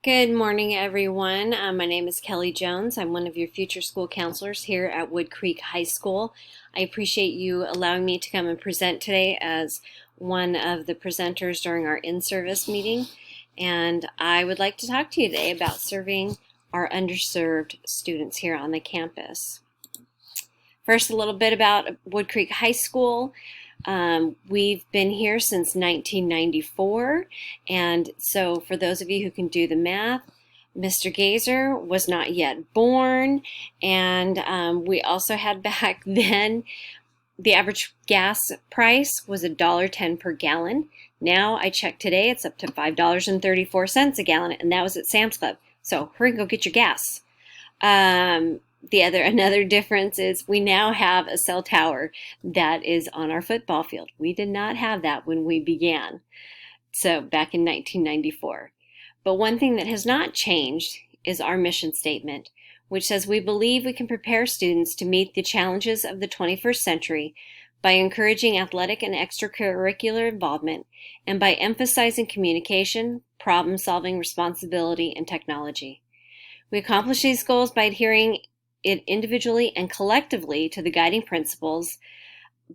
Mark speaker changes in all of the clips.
Speaker 1: Good morning, everyone. My name is Kelly Jones. I'm one of your future school counselors here at Wood Creek High School. I appreciate you allowing me to come and present today as one of the presenters during our in-service meeting. And I would like to talk to you today about serving our underserved students here on the campus. First, a little bit about Wood Creek High School. We've been here since 1994, and so for those of you who can do the math, Mr. Gazer was not yet born, and we also had back then the average gas price was $1.10 per gallon. Now I checked today, it's up to $5.34 a gallon, and that was at Sam's Club. So hurry and go get your gas. Another difference is we now have a cell tower that is on our football field. We did not have that when we began, so back in 1994. But one thing that has not changed is our mission statement, which says we believe we can prepare students to meet the challenges of the 21st century by encouraging athletic and extracurricular involvement and by emphasizing communication, problem-solving, responsibility, and technology. We accomplish these goals by adhering it individually and collectively to the guiding principles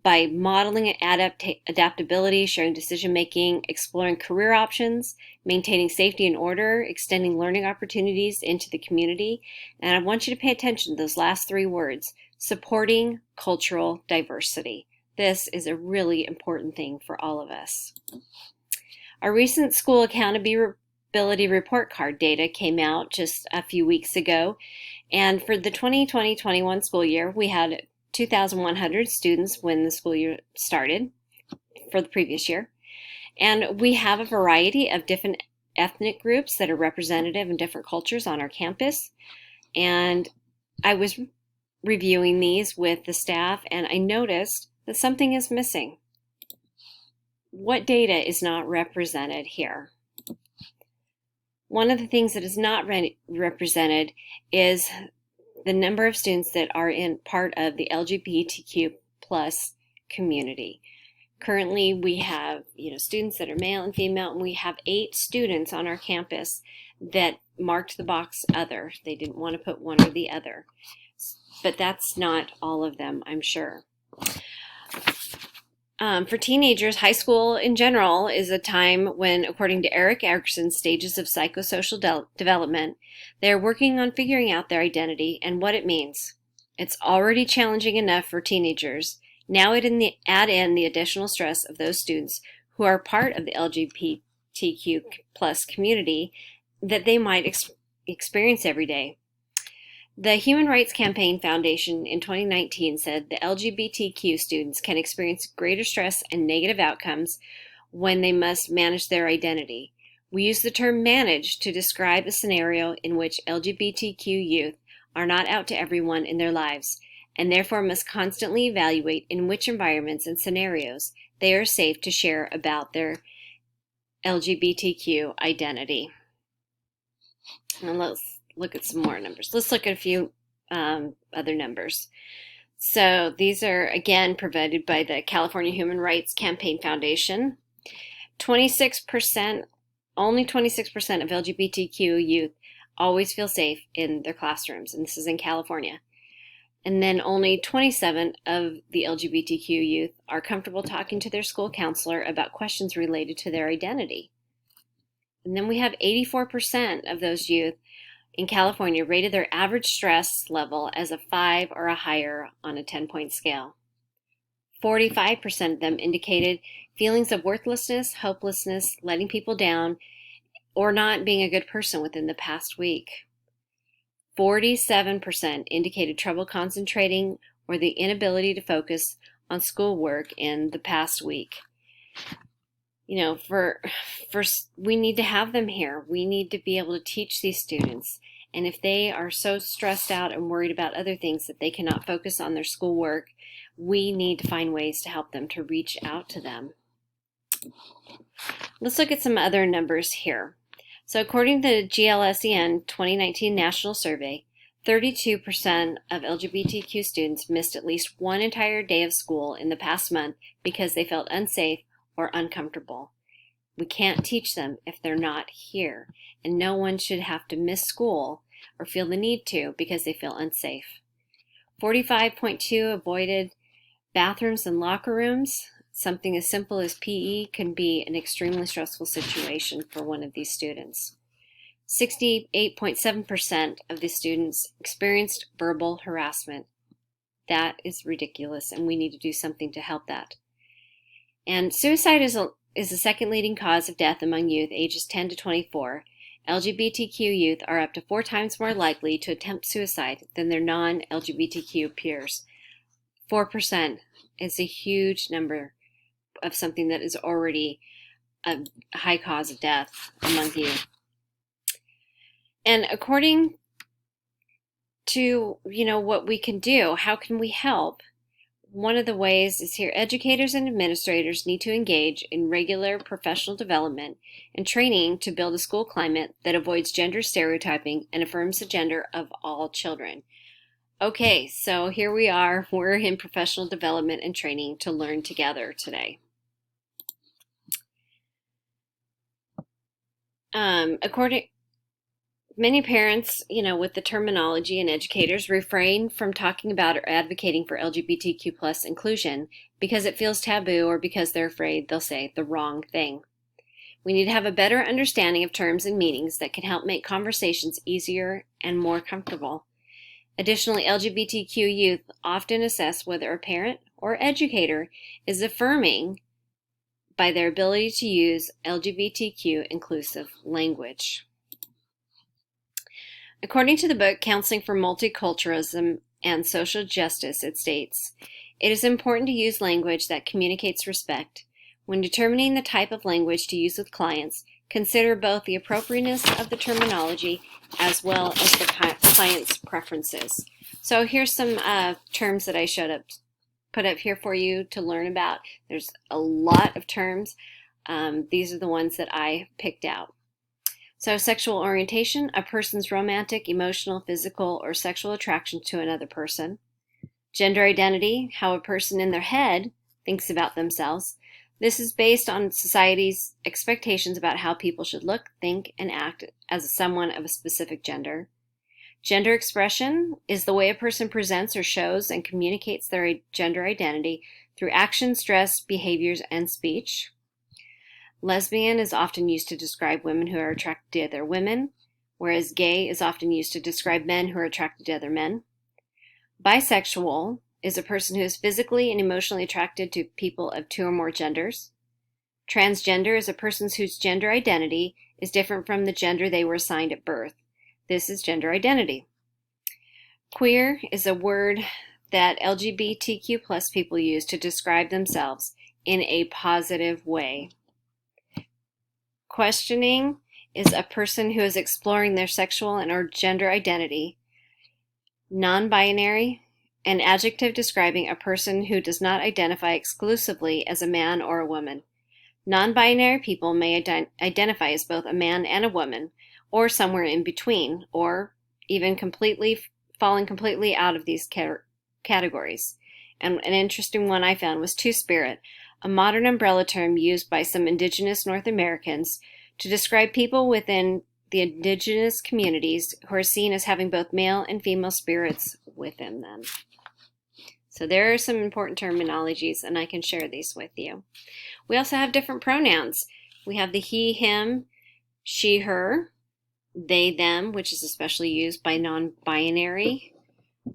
Speaker 1: by modeling adaptability, sharing decision-making, exploring career options, maintaining safety and order, extending learning opportunities into the community. And I want you to pay attention to those last three words, supporting cultural diversity. This is a really important thing for all of us. Our recent school accountability report card data came out just a few weeks ago. And for the 2020-21 school year, we had 2,100 students when the school year started for the previous year. And we have a variety of different ethnic groups that are representative in different cultures on our campus. And I was reviewing these with the staff, and I noticed that something is missing. What data is not represented here? One of the things that is not represented is the number of students that are in part of the LGBTQ plus community. Currently, we have students that are male and female, and we have 8 students on our campus that marked the box other. They didn't want to put one or the other. But that's not all of them, I'm sure. For teenagers, high school in general is a time when, according to Erik Erikson's stages of psychosocial development, they're working on figuring out their identity and what it means. It's already challenging enough for teenagers. Now add in the additional stress of those students who are part of the LGBTQ plus community that they might experience every day. The Human Rights Campaign Foundation in 2019 said the LGBTQ students can experience greater stress and negative outcomes when they must manage their identity. We use the term manage to describe a scenario in which LGBTQ youth are not out to everyone in their lives and therefore must constantly evaluate in which environments and scenarios they are safe to share about their LGBTQ identity. And let's look at some more numbers. Let's look at a few other numbers. So these are, again, provided by the California Human Rights Campaign Foundation. 26%, only 26% of LGBTQ youth always feel safe in their classrooms, and this is in California. And then only 27% of the LGBTQ youth are comfortable talking to their school counselor about questions related to their identity. And then we have 84% of those youth in California rated their average stress level as a 5 or a higher on a 10-point scale. 45% of them indicated feelings of worthlessness, hopelessness, letting people down, or not being a good person within the past week. 47% indicated trouble concentrating or the inability to focus on schoolwork in the past week. We need to have them here. We need to be able to teach these students. And if they are so stressed out and worried about other things that they cannot focus on their schoolwork, we need to find ways to help them to reach out to them. Let's look at some other numbers here. So according to the GLSEN 2019 National Survey, 32% of LGBTQ students missed at least one entire day of school in the past month because they felt unsafe or uncomfortable. We can't teach them if they're not here, and no one should have to miss school or feel the need to because they feel unsafe. 45.2 avoided bathrooms and locker rooms. Something as simple as PE can be an extremely stressful situation for one of these students. 68.7% of the students experienced verbal harassment. That is ridiculous, and we need to do something to help that. And suicide is the second leading cause of death among youth ages 10 to 24. LGBTQ youth are up to 4 times more likely to attempt suicide than their non-LGBTQ peers. 4% is a huge number of something that is already a high cause of death among youth. And according to, what we can do, how can we help? One of the ways is here: educators and administrators need to engage in regular professional development and training to build a school climate that avoids gender stereotyping and affirms the gender of all children. Okay, so here we are. We're in professional development and training to learn together today. Many parents, with the terminology, and educators refrain from talking about or advocating for LGBTQ plus inclusion because it feels taboo or because they're afraid they'll say the wrong thing. We need to have a better understanding of terms and meanings that can help make conversations easier and more comfortable. Additionally, LGBTQ youth often assess whether a parent or educator is affirming by their ability to use LGBTQ inclusive language. According to the book Counseling for Multiculturalism and Social Justice, it states, "It is important to use language that communicates respect. When determining the type of language to use with clients, consider both the appropriateness of the terminology as well as the client's preferences." So here's some terms that I put up here for you to learn about. There's a lot of terms. These are the ones that I picked out. So sexual orientation, a person's romantic, emotional, physical, or sexual attraction to another person. Gender identity, how a person in their head thinks about themselves. This is based on society's expectations about how people should look, think, and act as someone of a specific gender. Gender expression is the way a person presents or shows and communicates their gender identity through actions, dress, behaviors, and speech. Lesbian is often used to describe women who are attracted to other women, whereas gay is often used to describe men who are attracted to other men. Bisexual is a person who is physically and emotionally attracted to people of 2 or more genders. Transgender is a person whose gender identity is different from the gender they were assigned at birth. This is gender identity. Queer is a word that LGBTQ plus people use to describe themselves in a positive way. Questioning is a person who is exploring their sexual and or gender identity. Non-binary, an adjective describing a person who does not identify exclusively as a man or a woman. Non-binary people may identify as both a man and a woman, or somewhere in between, or even falling completely out of these categories. And an interesting one I found was Two-Spirit, a modern umbrella term used by some indigenous North Americans to describe people within the indigenous communities who are seen as having both male and female spirits within them. So there are some important terminologies, and I can share these with you. We also have different pronouns. We have the he, him, she, her, they, them, which is especially used by non-binary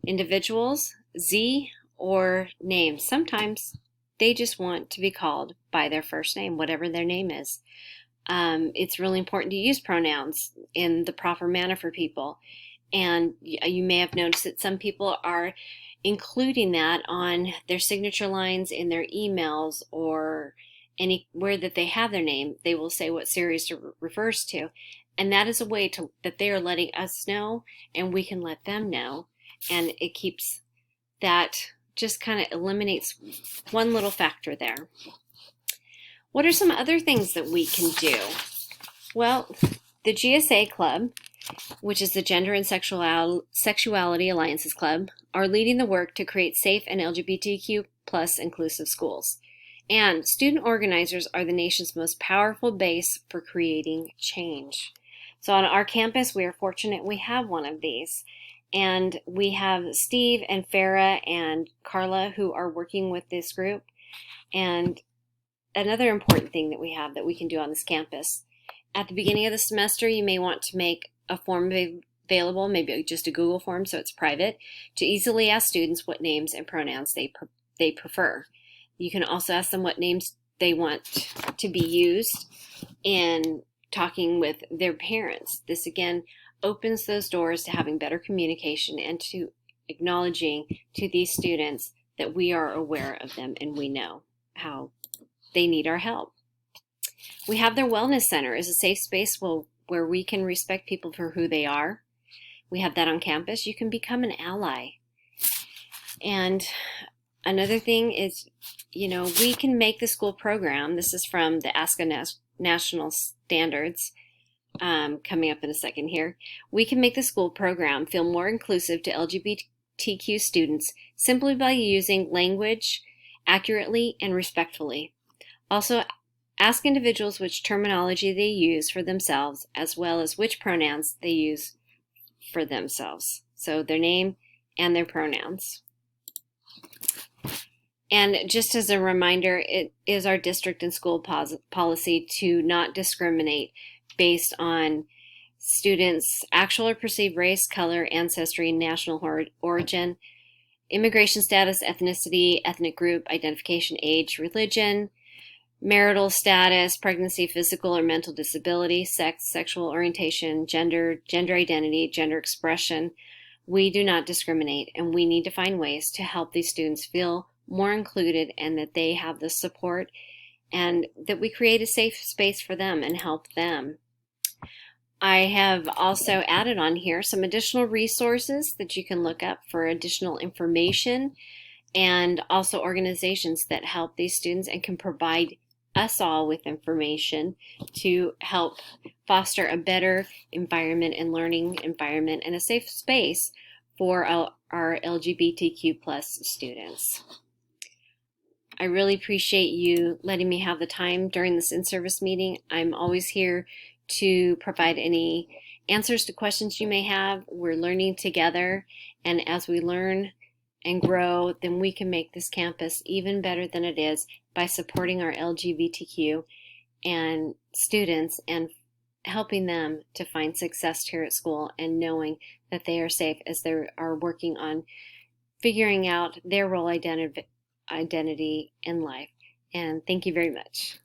Speaker 1: individuals, Z, or name. Sometimes they just want to be called by their first name, whatever their name is. It's really important to use pronouns in the proper manner for people. And you may have noticed that some people are including that on their signature lines in their emails or anywhere that they have their name. They will say what series it refers to. And that is a way that they are letting us know, and we can let them know. And it keeps that, just kind of eliminates one little factor there. What are some other things that we can do? Well, the GSA Club, which is the Gender and Sexuality Alliances Club, are leading the work to create safe and LGBTQ plus inclusive schools. And student organizers are the nation's most powerful base for creating change. So on our campus, we are fortunate we have one of these. And we have Steve and Farah and Carla who are working with this group. And another important thing that we have that we can do on this campus, at the beginning of the semester, you may want to make a form available, maybe just a Google form so it's private, to easily ask students what names and pronouns they prefer. You can also ask them what names they want to be used in talking with their parents. This again opens those doors to having better communication and to acknowledging to these students that we are aware of them and we know how they need our help. We have their wellness center as a safe space where we can respect people for who they are. We have that on campus. You can become an ally. And another thing is, we can make the school program. This is from the ASCA National Standards, coming up in a second here. We can make the school program feel more inclusive to LGBTQ students simply by using language accurately and respectfully. Also, ask individuals which terminology they use for themselves, as well as which pronouns they use for themselves. So their name and their pronouns. And just as a reminder, it is our district and school policy to not discriminate based on students' actual or perceived race, color, ancestry, national origin, immigration status, ethnicity, ethnic group, identification, age, religion, marital status, pregnancy, physical or mental disability, sex, sexual orientation, gender identity, gender expression. We do not discriminate, and we need to find ways to help these students feel more included and that they have the support and that we create a safe space for them and help them. I have also added on here some additional resources that you can look up for additional information, and also organizations that help these students and can provide us all with information to help foster a better environment and learning environment and a safe space for our LGBTQ plus students. I really appreciate you letting me have the time during this in-service meeting. I'm always here to provide any answers to questions you may have. We're learning together, and as we learn and grow, then we can make this campus even better than it is by supporting our LGBTQ and students and helping them to find success here at school and knowing that they are safe as they are working on figuring out their role identity in life. And thank you very much.